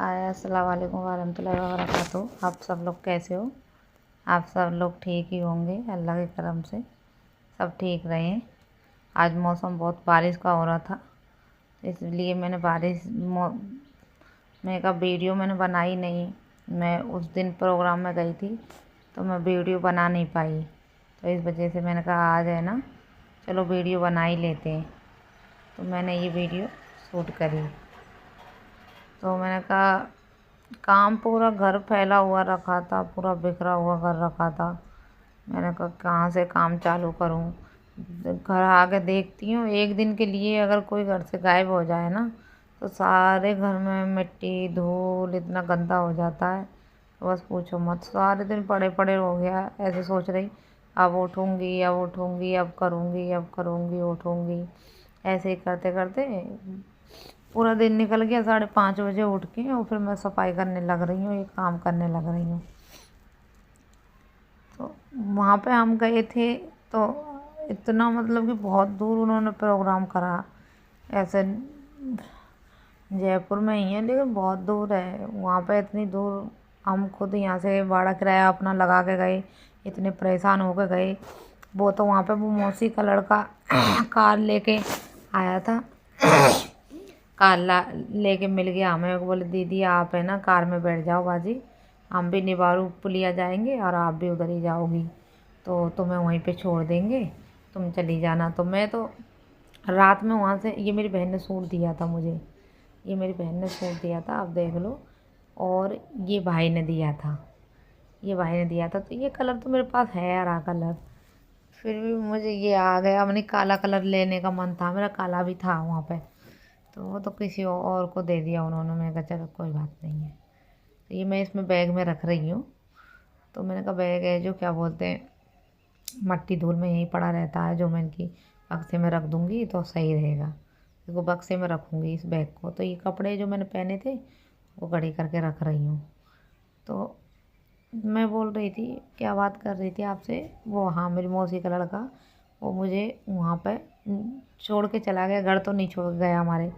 अस्सलाम वालेकुम वरहमतुल्लाहि वबरकातुहू। आप सब लोग कैसे हो? आप सब लोग ठीक ही होंगे, अल्लाह के करम से सब ठीक रहें। आज मौसम बहुत बारिश का हो रहा था, इसलिए मैंने मैं का वीडियो मैंने बनाई नहीं। मैं उस दिन प्रोग्राम में गई थी तो मैं वीडियो बना नहीं पाई, तो इस वजह से मैंने कहा आज है ना, चलो वीडियो बना ही लेते हैं। तो मैंने ये वीडियो शूट करी। तो मैंने कहा काम पूरा घर फैला हुआ रखा था, पूरा बिखरा हुआ घर रखा था। मैंने कहा कहाँ से काम चालू करूँ। घर आके देखती हूँ, एक दिन के लिए अगर कोई घर से गायब हो जाए ना तो सारे घर में मिट्टी धूल इतना गंदा हो जाता है, तो बस पूछो मत। सारे दिन पड़े पड़े हो गया, ऐसे सोच रही अब उठूँगी, अब उठूँगी, अब करूँगी, अब करूँगी, उठूँगी। ऐसे ही करते करते पूरा दिन निकल गया। 5:30 बजे उठ के और फिर मैं सफाई करने लग रही हूँ, ये काम करने लग रही हूँ। तो वहाँ पे हम गए थे तो इतना मतलब कि बहुत दूर उन्होंने प्रोग्राम करा। ऐसे जयपुर में ही है लेकिन बहुत दूर है। वहाँ पे इतनी दूर हम खुद यहाँ से भाड़ा किराया अपना लगा के गए, इतने परेशान होकर गए। वो तो वहाँ पे वो मौसी का लड़का कार लेके आया था, कार लेके मिल गया हमें। बोले दीदी आप है ना कार में बैठ जाओ बाजी, हम भी निवारू पुलिया जाएंगे और आप भी उधर ही जाओगी, तो तुम्हें वहीं पे छोड़ देंगे, तुम चली जाना। तो मैं तो रात में वहाँ से, ये मेरी बहन ने सूट दिया था मुझे, ये मेरी बहन ने सूट दिया था, आप देख लो। और ये भाई ने दिया था, ये भाई ने दिया था। तो ये कलर तो मेरे पास है हरा कलर, फिर भी मुझे ये आ गया। मैंने काला कलर लेने का मन था, मेरा काला भी था वहाँ पे, तो वो तो किसी और को दे दिया उन्होंने। मैंने कहा चलो कोई बात नहीं है। तो ये मैं इसमें बैग में रख रही हूँ। तो मैंने कहा बैग है जो क्या बोलते हैं मट्टी धूल में यहीं पड़ा रहता है, जो मैं इनकी बक्से में रख दूँगी तो सही रहेगा। इसको बक्से में रखूँगी इस बैग को। तो ये कपड़े जो मैंने पहने थे वो घड़ी करके रख रही हूँ। तो मैं बोल रही थी, क्या बात कर रही थी आपसे, वो हाँ मेरी मौसी का लड़का वो मुझे वहाँ पे छोड़ के चला गया। घर तो नहीं छोड़ गया हमारे,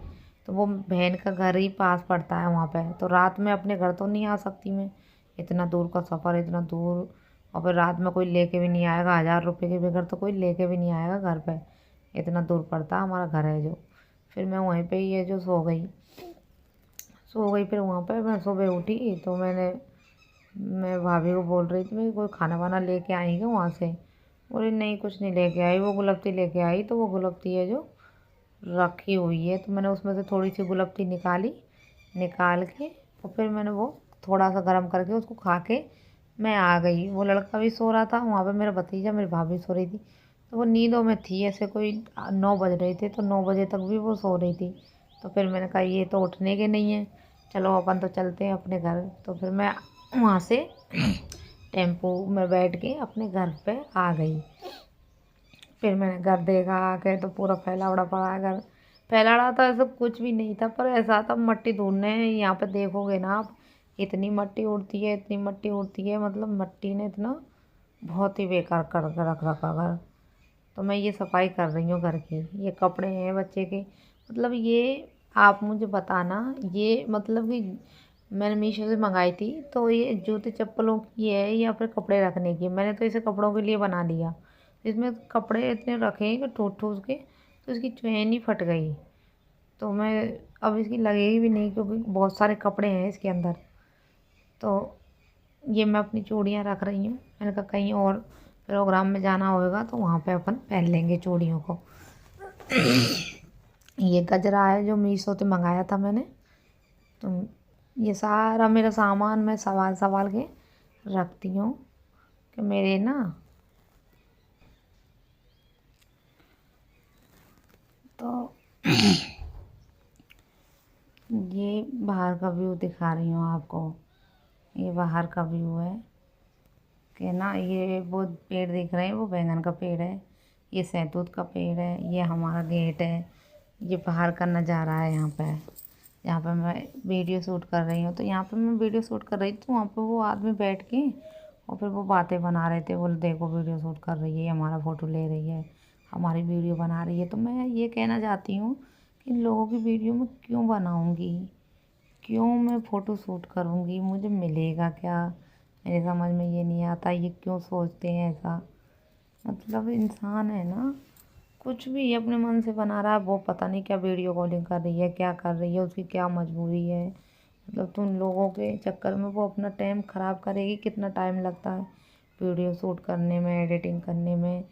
तो वो बहन का घर ही पास पड़ता है वहाँ पे। तो रात में अपने घर तो नहीं आ सकती मैं, इतना दूर का सफ़र, इतना दूर, और फिर रात में कोई लेके भी नहीं आएगा। 1000 रुपये के बगैर तो कोई लेके भी नहीं आएगा घर पे, इतना दूर पड़ता है हमारा घर है जो। फिर मैं वहीं पे ही है जो सो गई। फिर वहाँ पे मैं सुबह उठी तो मैं भाभी को बोल रही थी मैं कोई खाना वाना लेके आई क्या वहाँ से। बोले नहीं कुछ नहीं लेके आई, वो गुलप्ती लेके आई। तो वो गुलप्ती है जो रखी हुई है, तो मैंने उसमें से थोड़ी सी गुलप्ती निकाल के और फिर मैंने वो थोड़ा सा गर्म करके उसको खा के मैं आ गई। वो लड़का भी सो रहा था वहाँ पे, मेरा भतीजा, मेरी भाभी सो रही थी। तो वो नींदों में थी, ऐसे कोई 9 बज रहे थे, तो 9 बजे तक भी वो सो रही थी। तो फिर मैंने कहा ये तो उठने के नहीं है, चलो अपन तो चलते हैं अपने घर। तो फिर मैं वहाँ से टेम्पो में बैठ के अपने घर पे आ गई। फिर मैंने घर देखा आके तो पूरा फैला उड़ा पड़ा है घर। फैला उड़ा तो ऐसा कुछ भी नहीं था, पर ऐसा था मट्टी ढूंढने यहाँ पे देखोगे ना आप, इतनी मट्टी उड़ती है, इतनी मट्टी उड़ती है, मतलब मट्टी ने इतना बहुत ही बेकार कर रख रखा घर। तो मैं ये सफाई कर रही हूँ घर की। ये कपड़े हैं बच्चे के, मतलब ये आप मुझे बताना, ये मतलब कि मैंने मीशो से मंगाई थी, तो ये जूते चप्पलों की है या फिर कपड़े रखने की। मैंने तो इसे कपड़ों के लिए बना लिया। इसमें कपड़े इतने रखे हैं कि ठूस ठूस के तो इसकी चैन ही फट गई। तो मैं अब इसकी लगेगी भी नहीं क्योंकि बहुत सारे कपड़े हैं इसके अंदर। तो ये मैं अपनी चूड़ियाँ रख रही हूँ। मैंने कहा कहीं और प्रोग्राम में जाना होगा तो वहाँ पे अपन पहन लेंगे चूड़ियों को। ये गजरा है जो मीशो से मंगाया था मैंने। तो ये सारा मेरा सामान मैं संभाल संभाल के रखती हूँ कि मेरे ना, तो ये बाहर का व्यू दिखा रही हूँ आपको। ये बाहर का व्यू है कि ना, ये वो पेड़ दिख रहे हैं, वो बैंगन का पेड़ है, ये सहतूत का पेड़ है, ये हमारा गेट है। ये बाहर का नज़ारा है यहाँ पे मैं वीडियो शूट कर रही हूँ। तो यहाँ पे मैं वीडियो शूट कर रही थी तो वहाँ पे वो आदमी बैठ के और फिर वो बातें बना रहे थे। बोले देखो वीडियो शूट कर रही है, हमारा फ़ोटो ले रही है, हमारी वीडियो बना रही है। तो मैं ये कहना चाहती हूँ कि इन लोगों की वीडियो में क्यों बनाऊँगी, क्यों मैं फ़ोटो शूट करूँगी, मुझे मिलेगा क्या? मेरे समझ में ये नहीं आता, ये क्यों सोचते हैं ऐसा। मतलब इंसान है ना, कुछ भी अपने मन से बना रहा है, वो पता नहीं क्या वीडियो कॉलिंग कर रही है, क्या कर रही है, उसकी क्या मजबूरी है। मतलब तुम लोगों के चक्कर में वो अपना टाइम ख़राब करेगी। कितना टाइम लगता है वीडियो शूट करने में, एडिटिंग करने में,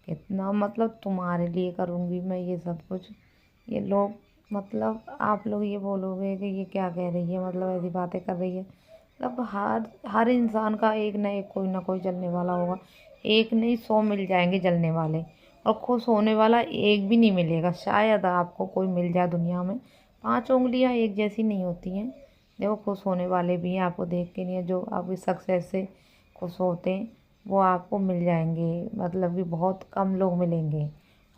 कितना। मतलब तुम्हारे लिए करूँगी मैं ये सब कुछ। ये लोग, मतलब आप लोग ये बोलोगे कि ये क्या कह रही है, मतलब ऐसी बातें कर रही है। मतलब हर इंसान का एक ना एक कोई ना कोई जलने वाला होगा। एक नहीं 100 मिल जाएंगे जलने वाले, और खुश होने वाला एक भी नहीं मिलेगा। शायद आपको कोई मिल जाए दुनिया में। 5 उंगलियां एक जैसी नहीं होती हैं। देखो, खुश होने वाले भी हैं, आपको देख के नहीं है, जो आपकी सक्सेस से खुश होते हैं वो आपको मिल जाएंगे। मतलब कि बहुत कम लोग मिलेंगे,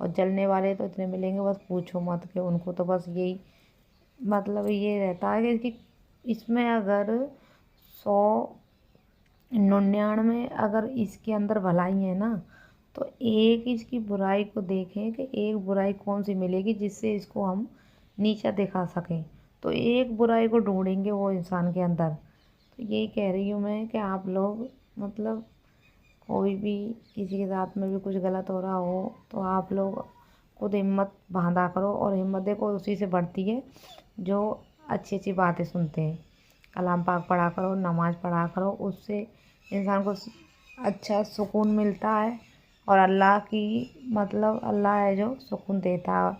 और जलने वाले तो इतने मिलेंगे बस पूछो मत। कि उनको तो बस यही मतलब ये रहता है कि इसमें अगर 199 अगर इसके अंदर भलाई है ना, तो एक इसकी बुराई को देखें कि एक बुराई कौन सी मिलेगी जिससे इसको हम नीचा दिखा सकें। तो एक बुराई को ढूंढेंगे वो इंसान के अंदर। तो यही कह रही हूँ मैं कि आप लोग, मतलब कोई भी किसी के साथ में भी कुछ गलत हो रहा हो तो आप लोग खुद हिम्मत बांधा करो। और हिम्मत देखो उसी से बढ़ती है जो अच्छी अच्छी बातें सुनते हैं। कलाम पाक पढ़ा करो, नमाज़ पढ़ा करो, उससे इंसान को अच्छा सुकून मिलता है। और अल्लाह की, मतलब अल्लाह है जो सुकून देता है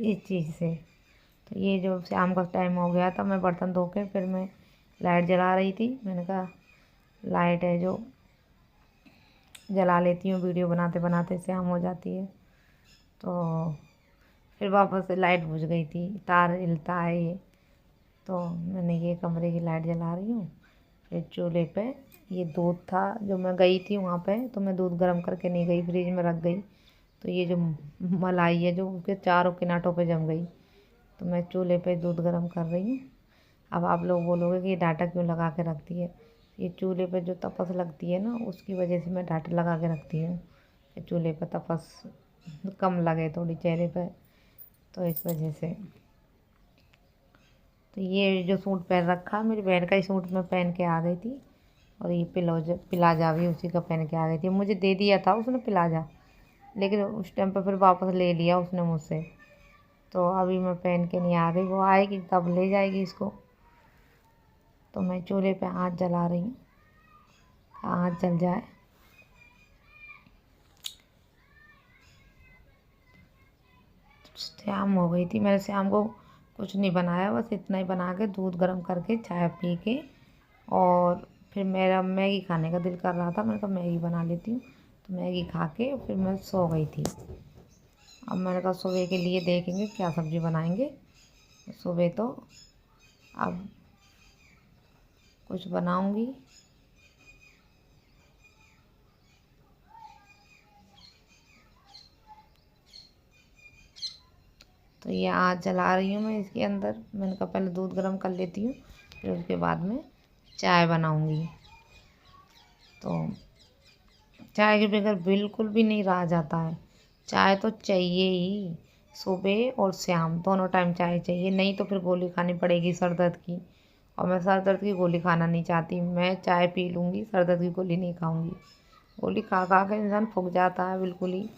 इस चीज़ से। तो ये जो शाम का टाइम हो गया था, मैं बर्तन धो के फिर मैं लाइट जला रही थी। मैंने कहा लाइट है जो जला लेती हूँ, वीडियो बनाते बनाते शाम हो जाती है। तो फिर वापस से लाइट बुझ गई थी, तार हिलता है ये। तो मैंने ये कमरे की लाइट जला रही हूँ। फिर चूल्हे पे ये दूध था, जो मैं गई थी वहाँ पे, तो मैं दूध गर्म करके नहीं गई, फ्रिज में रख गई। तो ये जो मलाई है जो उसके चारों किनारों पे जम गई। तो मैं चूल्हे पे दूध गर्म कर रही हूँ। अब आप लोग बोलोगे कि ये डाटा क्यों लगा के रखती है। ये चूल्हे पे जो तपस लगती है ना, उसकी वजह से मैं डाटा लगा के रखती हूँ कि चूल्हे पे तपस कम लगे थोड़ी चेहरे पे। तो इस वजह से। तो ये जो सूट पहन रखा, मेरी बहन का ही सूट मैं पहन के आ गई थी। और ये प्लाजा भी उसी का पहन के आ गई थी। मुझे दे दिया था उसने प्लाजा, लेकिन उस टाइम पर फिर वापस ले लिया उसने मुझसे। तो अभी मैं पहन के नहीं आ रही, वो आएगी तब ले जाएगी इसको। तो मैं चूल्हे पे आँच जला रही हूँ, आँच जल जाए। शाम हो गई थी, मैंने शाम को कुछ नहीं बनाया, बस इतना ही बना के दूध गर्म करके चाय पी के, और फिर मेरा मैगी खाने का दिल कर रहा था। मैंने कहा मैगी बना लेती हूँ। तो मैगी खा के फिर मैं सो गई थी। अब मैंने कहा सुबह के लिए देखेंगे क्या सब्ज़ी बनाएंगे। सुबह तो अब कुछ बनाऊंगी। तो ये आँच जला रही हूँ मैं इसके अंदर। मैंने कहा पहले दूध गर्म कर लेती हूँ, फिर उसके बाद में चाय बनाऊंगी। तो चाय के बगैर बिल्कुल भी नहीं रहा जाता है। चाय तो चाहिए ही, सुबह और शाम दोनों टाइम चाय चाहिए, नहीं तो फिर गोली खानी पड़ेगी सर दर्द की। और मैं सर दर्द की गोली खाना नहीं चाहती, मैं चाय पी लूँगी, सर दर्द की गोली नहीं खाऊंगी। गोली खा खा के इंसान फूक जाता है, बिल्कुल ही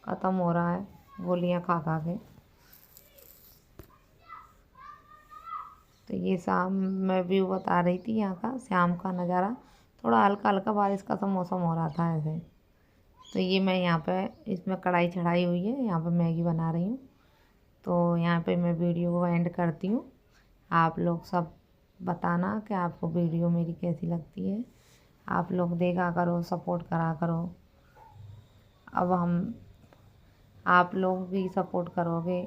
ख़त्म हो रहा है गोलियाँ खा खा के। तो ये शाम मैं व्यू बता रही थी यहाँ का, शाम का नज़ारा। थोड़ा हल्का हल्का बारिश का सा मौसम हो रहा था ऐसे। तो ये मैं यहाँ पे इसमें कढ़ाई चढ़ाई हुई है, यहाँ पे मैगी बना रही हूँ। तो यहाँ पे मैं वीडियो को एंड करती हूँ। आप लोग सब बताना कि आपको वीडियो मेरी कैसी लगती है। आप लोग देखा करो, सपोर्ट करा करो। अब हम आप लोग भी सपोर्ट करोगे